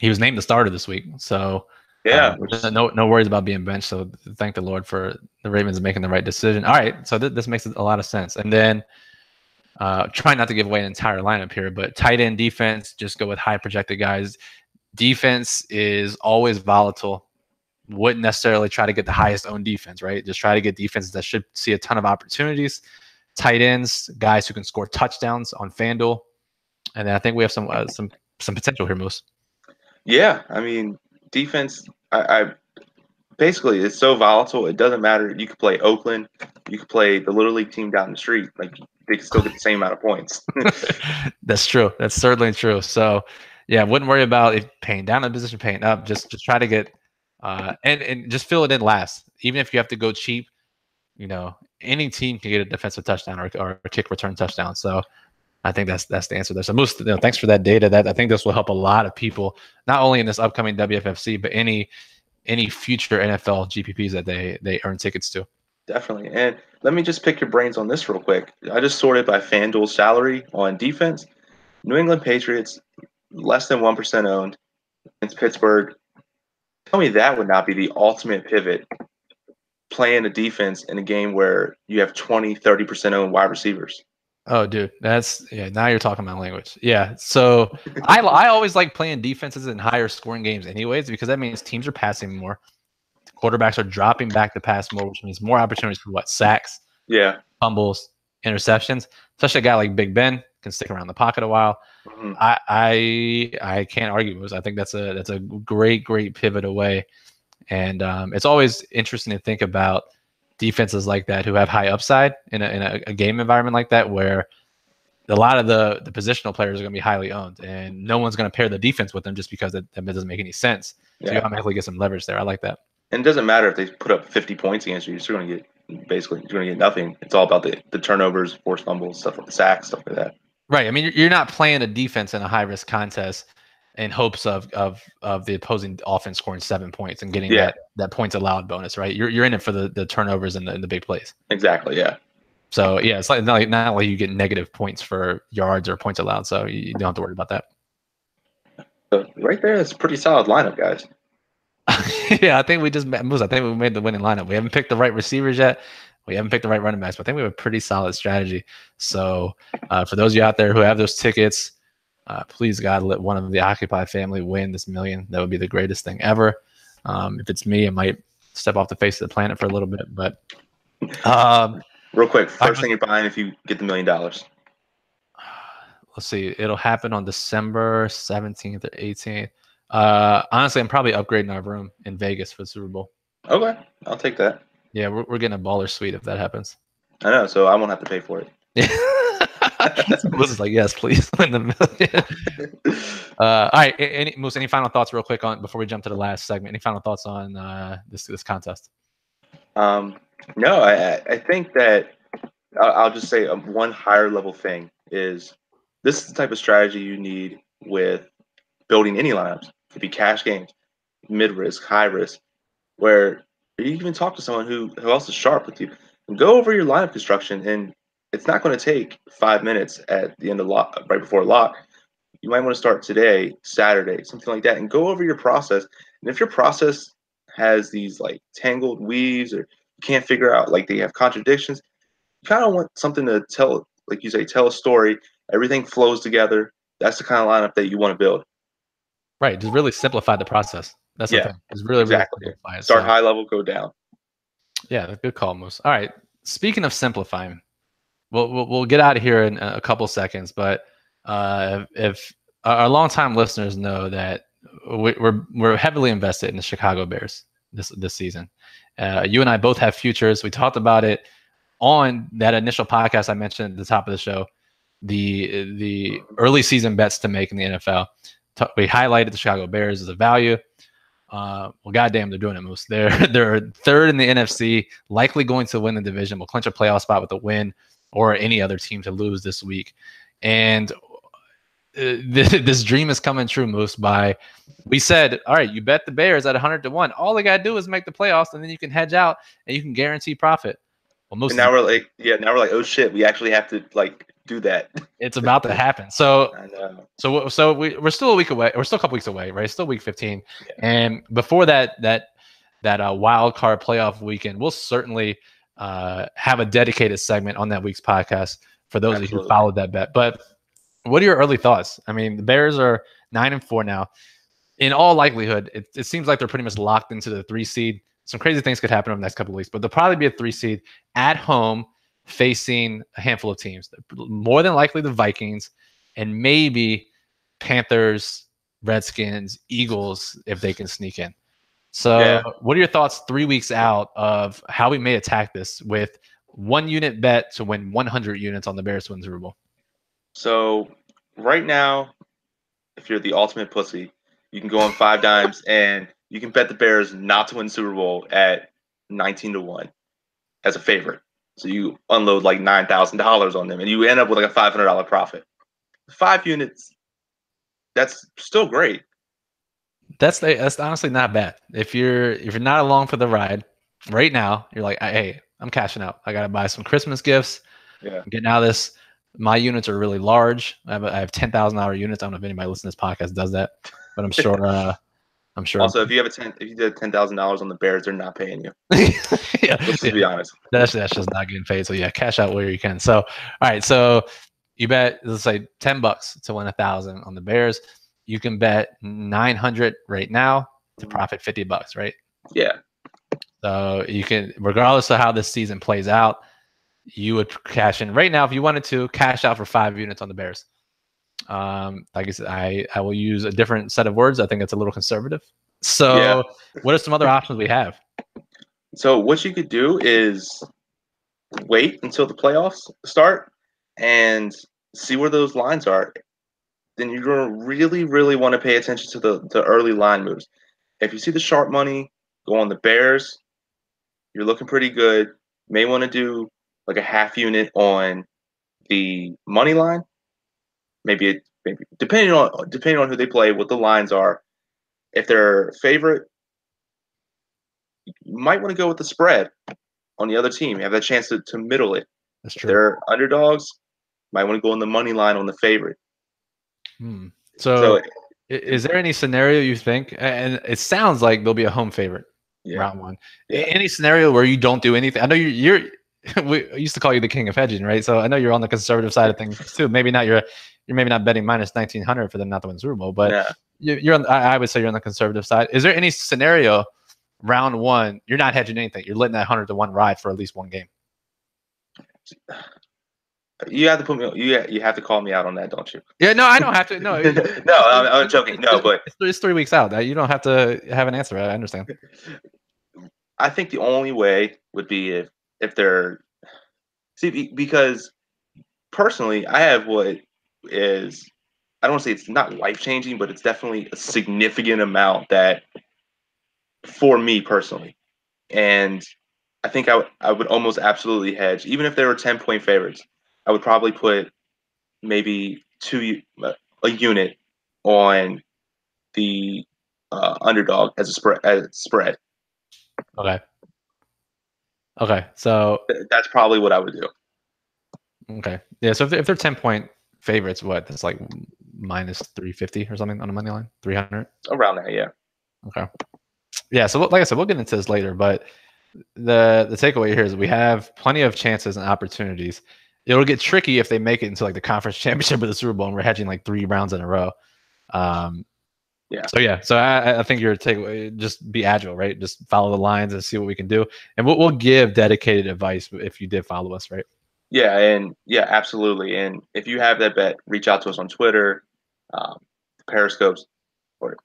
He was named the starter this week, so Yeah, no worries about being benched. So thank the Lord for the Ravens making the right decision. All right, so this makes a lot of sense. And then trying not to give away an entire lineup here, but tight end defense, just go with high projected guys. Defense is always volatile. Wouldn't necessarily try to get the highest owned defense, right? Just try to get defenses that should see a ton of opportunities. Tight ends, guys who can score touchdowns on FanDuel. And then I think we have some potential here, Moose. Yeah, I mean, defense. I basically it's so volatile. It doesn't matter. You could play Oakland. You could play the Little League team down the street. Like they can still get the same amount of points. That's true. That's certainly true. So, yeah, wouldn't worry about if paying down a position, paying up. Just try to get and just fill it in last. Even if you have to go cheap, any team can get a defensive touchdown or a kick return touchdown. So I think that's the answer there. So Moose, thanks for that data. That I think this will help a lot of people, not only in this upcoming WFFC, but any future NFL GPPs that they earn tickets to. Definitely. And let me just pick your brains on this real quick. I just sorted by FanDuel salary on defense. New England Patriots, less than 1% owned. It's Pittsburgh. Tell me that would not be the ultimate pivot, playing a defense in a game where you have 20, 30% owned wide receivers. Oh, dude, now you're talking my language. Yeah, so I always like playing defenses in higher scoring games anyways, because that means teams are passing more. Quarterbacks are dropping back to pass more, which means more opportunities for sacks, fumbles, interceptions. Especially a guy like Big Ben can stick around the pocket a while. Mm-hmm. I can't argue with. I think that's a great pivot away, and it's always interesting to think about defenses like that who have high upside in a game environment like that, where a lot of the positional players are going to be highly owned, and no one's going to pair the defense with them just because that doesn't make any sense. So you automatically get some leverage there. I like that. And it doesn't matter if they put up 50 points against you; you're still going to get nothing. It's all about the turnovers, forced fumbles, stuff like the sacks, stuff like that. Right. I mean, you're not playing a defense in a high risk contest in hopes of the opposing offense scoring 7 points and getting that points allowed bonus, right? You're in it for the turnovers and the big plays. Exactly. Yeah. So yeah, it's like not like you get negative points for yards or points allowed, so you don't have to worry about that. So right there, that's a pretty solid lineup, guys. Yeah, I think we made the winning lineup. We haven't picked the right receivers yet. We haven't picked the right running backs, but I think we have a pretty solid strategy. So for those of you out there who have those tickets, please, God, let one of the Occupy family win this $1 million. That would be the greatest thing ever. If it's me, I might step off the face of the planet for a little bit. But real quick, first thing you're buying if you get the $1 million. Let's see. It'll happen on December 17th or 18th. Honestly, I'm probably upgrading our room in Vegas for the Super Bowl. Okay, I'll take that. Yeah, we're getting a baller suite if that happens. I know, so I won't have to pay for it. Yeah. Moose is like, yes, please win the $1 million. All right, any final thoughts real quick on before we jump to the last segment? Any final thoughts on this contest? No, I think that I'll just say one higher level thing is this is the type of strategy you need with building any lineups. It could be cash games, mid risk, high risk, where you even talk to someone who else is sharp with you and go over your lineup construction. And it's not going to take 5 minutes at the end of lock, right before lock. You might want to start today, Saturday, something like that, and go over your process. And if your process has these like tangled weaves or you can't figure out, like they have contradictions, you kind of want something to tell, like you say, tell a story. Everything flows together. That's the kind of lineup that you want to build. Right. Just really simplify the process. That's the thing. It's really simplify it. Start high level, go down. Yeah, good call, Moose. All right. Speaking of simplifying, we'll get out of here in a couple seconds, but if our longtime listeners know that we're heavily invested in the Chicago Bears this season. You and I both have futures. We talked about it on that initial podcast I mentioned at the top of the show, the early season bets to make in the NFL. We highlighted the Chicago Bears as a value. Well, goddamn, they're doing it, Moose. They're third in the NFC, likely going to win the division. Will clinch a playoff spot with a win, or any other team to lose this week. And this dream is coming true, Moose. We said, all right, you bet the Bears at 100-1. All they gotta do is make the playoffs, and then you can hedge out and you can guarantee profit. Well, most And now we're like, oh shit, we actually have to like do that. it's about to happen. So I know. we're still a week away. We're still a couple weeks away, right? Still week 15, Yeah. and before that wild card playoff weekend, we'll certainly have a dedicated segment on that week's podcast for those of you who Absolutely. followed that bet. But what are your early thoughts? I mean, the Bears are 9-4 now. In all likelihood, it seems like they're pretty much locked into the 3 seed. Some crazy things could happen over the next couple of weeks, but they'll probably be a 3 seed at home facing a handful of teams. More than likely the Vikings and maybe Panthers, Redskins, Eagles if they can sneak in. So, what are your thoughts 3 weeks out of how we may attack this with 1 unit bet to win 100 units on the Bears to win the Super Bowl? So right now, if you're the ultimate pussy, you can go on 5 dimes and you can bet the Bears not to win Super Bowl at 19-1 as a favorite. So you unload like $9,000 on them, and you end up with like a $500 profit. 5 units, that's still great. That's honestly not bad. If you're not along for the ride right now, you're like, hey, I'm cashing out. I gotta buy some Christmas gifts. Yeah. I'm getting out of this. My units are really large. I have $10,000 units. I don't know if anybody listening to this podcast does that, but I'm sure. I'm sure. Also, if you did $10,000 on the Bears, they're not paying you. Yeah, Let's just be honest. That's just not getting paid. So yeah, cash out where you can. So all right, so you bet, let's say $10 to win 1,000 on the Bears. You can bet 900 right now to profit $50, right? Yeah. So you can, regardless of how this season plays out, you would cash in right now if you wanted to cash out for 5 units on the Bears. Like I said, I will use a different set of words. I think it's a little conservative. So what are some other options we have? So what you could do is wait until the playoffs start and see where those lines are. Then you're going to really, really want to pay attention to the early line moves. If you see the sharp money go on the Bears, you're looking pretty good. May want to do like a half unit on the money line. Maybe depending on who they play, what the lines are. If they're favorite, you might want to go with the spread on the other team. You have that chance to middle it. That's If true. they're underdogs, might want to go on the money line on the favorite. So is there any scenario you think, and it sounds like there'll be a home favorite round one. Yeah. Any scenario where you don't do anything? I know you're we used to call you the king of hedging, right? So I know you're on the conservative side of things too. Maybe not you're maybe not betting minus 1,900 for them not to win Super Bowl, but you're on, I would say you're on the conservative side. Is there any scenario round one you're not hedging anything? You're letting that 100-1 ride for at least one game. You have to put me. You have to call me out on that, don't you? Yeah, no, I don't have to. No, no, I'm joking. No, but it's 3 weeks out. You don't have to have an answer. I understand. I think the only way would be if they're because personally, I have what is, I don't want to say it's not life changing, but it's definitely a significant amount that for me personally, and I think I would almost absolutely hedge, even if they were 10-point favorites. I would probably put maybe a unit on the underdog as a spread. Okay. So that's probably what I would do. Okay. Yeah. So if they're 10-point favorites, what? That's like minus 350 or something on the money line, 300 around that. Yeah. Okay. Yeah. So like I said, we'll get into this later, but the takeaway here is we have plenty of chances and opportunities. It'll get tricky if they make it into like the conference championship or the Super Bowl, and we're hedging like 3 rounds in a row. Yeah. So I think your takeaway, just be agile, right? Just follow the lines and see what we can do, and we'll give dedicated advice if you did follow us, right? Yeah, absolutely. And if you have that bet, reach out to us on Twitter, Periscopes, or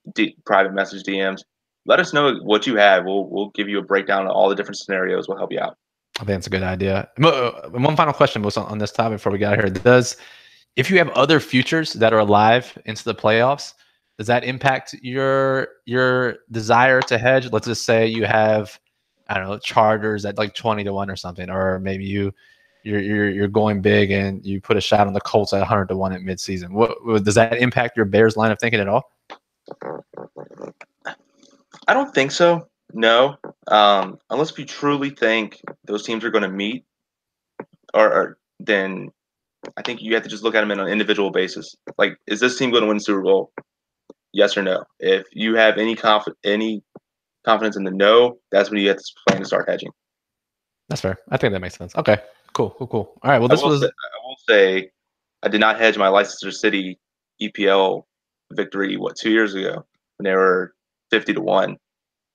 private message DMs. Let us know what you have. We'll give you a breakdown of all the different scenarios. We'll help you out. I think that's a good idea. One final question was on this topic before we got here. If you have other futures that are alive into the playoffs, does that impact your desire to hedge? Let's just say you have, I don't know, Chargers at like 20-1 or something, or maybe you're going big and you put a shot on the Colts at 100-1 at midseason. What does that impact your Bears line of thinking at all? I don't think so. No, unless we truly think those teams are going to meet. or then I think you have to just look at them on an individual basis. Like, is this team going to win the Super Bowl? Yes or no. If you have any confidence in the no, that's when you have to plan to start hedging. That's fair. I think that makes sense. Okay, cool. All right. Well, I this will was. say I did not hedge my Leicester City EPL victory 2 years ago when they were 50-1.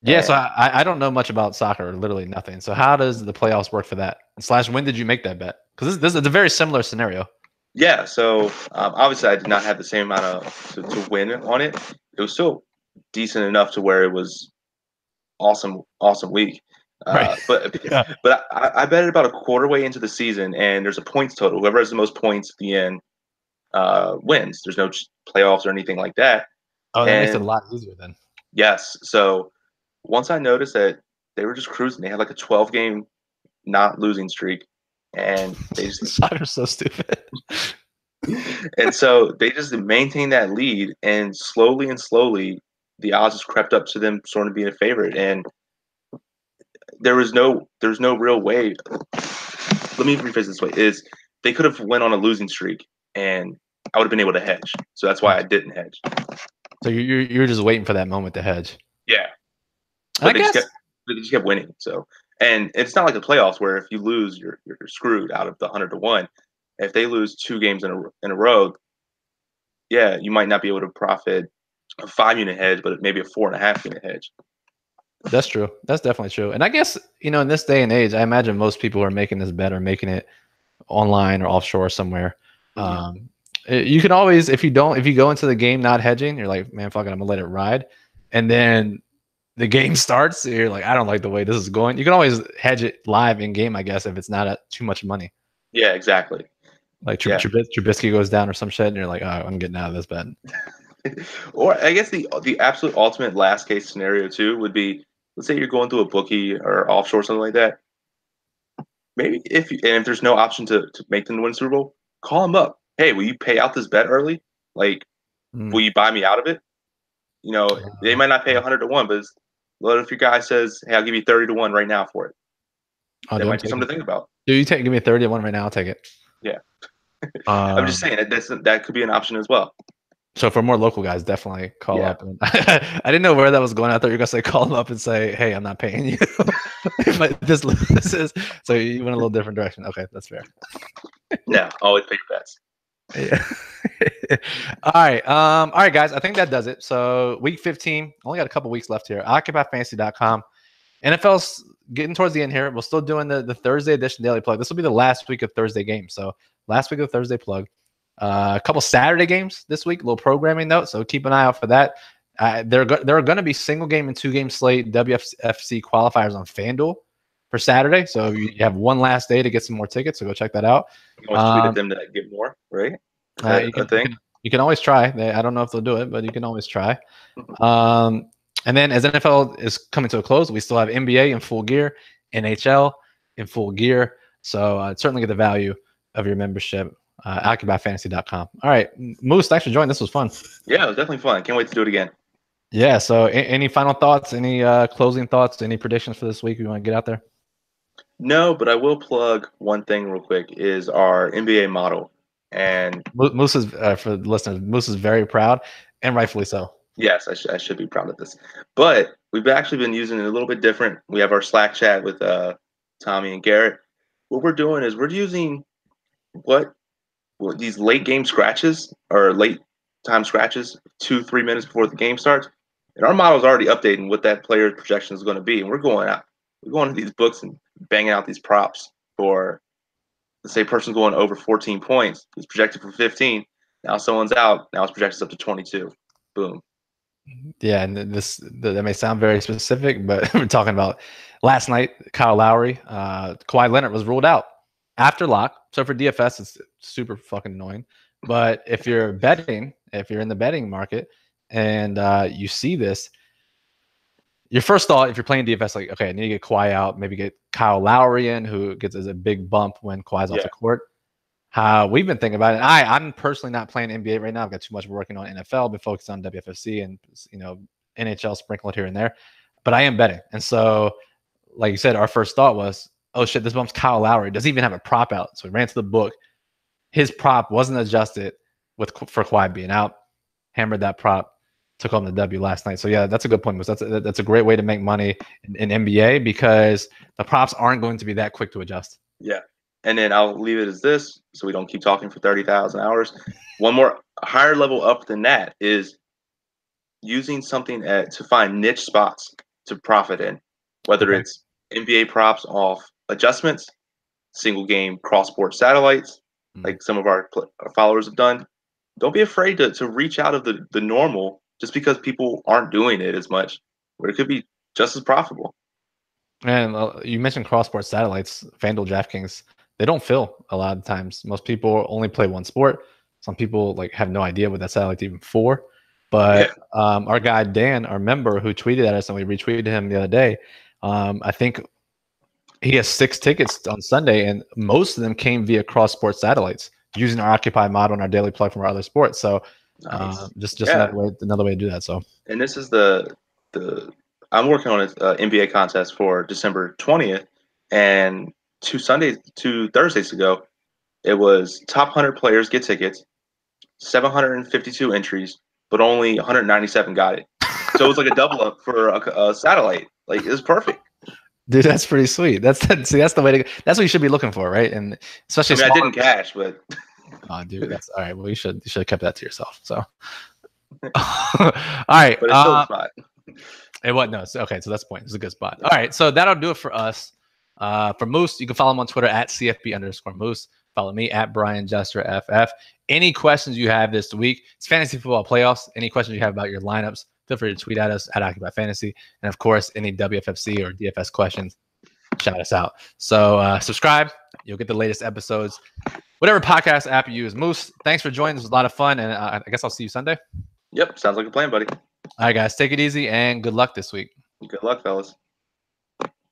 Yeah, so And I don't know much about soccer, literally nothing. So how does the playoffs work for that? Slash, when did you make that bet? Because this is a very similar scenario. yeah, so obviously I did not have the same amount of to win on it. It was still decent enough to where it was awesome week. Right. But Yeah. but I bet it about a quarter way into the season, and there's a points total. Whoever has the most points at the end wins. There's no playoffs or anything like that. Oh, that makes it a And lot easier then. yes, so once I noticed that they were just cruising, they had like a 12 game not losing streak, and they just Soccer's so stupid. and so they just maintained that lead, and slowly the odds just crept up to them sort of being a favorite, and there's no real way. Let me rephrase this way: is they could have went on a losing streak, and I would have been able to hedge. So that's why I didn't hedge. So you're just waiting for that moment to hedge. Yeah, I but guess. they just kept winning. So, and it's not like the playoffs where if you lose, you're screwed out of the 100-1. If they lose 2 games in a row, yeah, you might not be able to profit a 5 unit hedge, but maybe a 4.5 unit hedge. That's true. That's definitely true. And I guess, in this day and age, I imagine most people who are making this bet are making it online or offshore somewhere. Mm-hmm. You can always, if you go into the game not hedging, you're like, man, fuck it, I'm gonna let it ride. And then the game starts, you're like, I don't like the way this is going. You can always hedge it live in game, I guess, if it's not too much money. Yeah, exactly. Like Yeah. Trubisky goes down or some shit, and you're like, oh, I'm getting out of this bet. Or I guess the absolute ultimate last case scenario too would be, let's say you're going through a bookie or offshore something like that. Maybe if there's no option to make them win Super Bowl, call them up. Hey, will you pay out this bet early? Like, will you buy me out of it? They might not pay 100-1, but what if your guy says, "Hey, I'll give you 30-1 right now for it"? That might be something to think about. Do you give me a 30-1 right now? I'll take it. Yeah, I'm just saying that could be an option as well. So for more local guys, definitely call up. And I didn't know where that was going. I thought you were gonna say call them up and say, "Hey, I'm not paying you." But this is so you went a little different direction. Okay, that's fair. No, always pay your bets. Yeah. All right, guys. I think that does it. So week 15, only got a couple weeks left here. OccupyFantasy.com. NFL's getting towards the end here. We're still doing the Thursday edition daily plug. This will be the last week of Thursday games. So last week of Thursday plug. A couple Saturday games this week, a little programming note. So keep an eye out for that. There are going to be single game and 2 game slate WFFC qualifiers on FanDuel for Saturday. So you have one last day to get some more tickets. So go check that out. You can always tweet at them to get more, right? Is that a thing? You can always try. I don't know if they'll do it, but you can always try. And then as NFL is coming to a close, we still have NBA in full gear, NHL in full gear. So certainly get the value of your membership. OccupyFantasy.com. All right, Moose, thanks for joining. This was fun. Yeah, it was definitely fun. Can't wait to do it again. Yeah. So any final thoughts? Any closing thoughts? Any predictions for this week you want to get out there? No, but I will plug one thing real quick, is our NBA model. And Moose is, for the listeners, Moose is very proud, and rightfully so. yes, I should be proud of this. But we've actually been using it a little bit different. We have our Slack chat with Tommy and Garrett. What we're doing is we're using these late game scratches or late time scratches 2-3 minutes before the game starts. And our model is already updating what that player's projection is going to be. And we're going to these books and banging out these props for, let's say, person's going over 14 points. He's projected for 15. Now someone's out. Now his projection's up to 22. Boom. Yeah, and that may sound very specific, but we're talking about last night. Kyle Lowry, Kawhi Leonard was ruled out after lock. So for DFS, it's super fucking annoying. But if you're in the betting market, and you see this, your first thought, if you're playing DFS, like, okay, I need to get Kawhi out, maybe get Kyle Lowry in, who gets a big bump when Kawhi's off the court. We've been thinking about it. I'm personally not playing NBA right now. I've got too much working on NFL, been focused on WFFC and NHL sprinkled here and there. But I am betting. And so, like you said, our first thought was, oh shit, this bump's Kyle Lowry. Doesn't even have a prop out. So he ran to the book. His prop wasn't adjusted for Kawhi being out. Hammered that prop. Took home the W last night. So yeah, that's a good point. That's a great way to make money in NBA because the props aren't going to be that quick to adjust. Yeah. And then I'll leave it as this so we don't keep talking for 30,000 hours. One more higher level up than that is using something to find niche spots to profit in, whether it's NBA props off adjustments, single game cross-sport satellites, like some of our followers have done. Don't be afraid to reach out of the normal just because people aren't doing it as much, where it could be just as profitable. And you mentioned cross-sport satellites, FanDuel, DraftKings. They don't fill a lot of times. Most people only play one sport. Some people like have no idea what that satellite's even for. But our guy Dan, our member who tweeted at us, and we retweeted him the other day. I think he has 6 tickets on Sunday, and most of them came via cross-sport satellites using our Occupy model and our daily plug from our other sports. So just another way to do that. So, and this is the I'm working on an NBA contest for December 20th, and 2 Thursdays ago, it was top 100 players get tickets, 752 entries, but only 197 got it. So it was like a double up for a satellite. Like, it was perfect. Dude, that's pretty sweet. That's the way to go. That's what you should be looking for, right? And especially, I didn't cash, but oh, dude, that's all right. Well, you should have kept that to yourself. So, all right, but it's still a spot. It was no. Okay, so that's the point. It's a good spot. All right, so that'll do it for us. For Moose, you can follow him on Twitter at CFB_Moose. Follow me at Brian Jester FF. Any questions you have this week? It's fantasy football playoffs. Any questions you have about your lineups? Feel free to tweet at us at Occupy Fantasy. And of course, any WFFC or DFS questions, shout us out. So subscribe. You'll get the latest episodes. Whatever podcast app you use. Moose, thanks for joining. This was a lot of fun. And I guess I'll see you Sunday. Yep. Sounds like a plan, buddy. All right, guys. Take it easy and good luck this week. Good luck, fellas.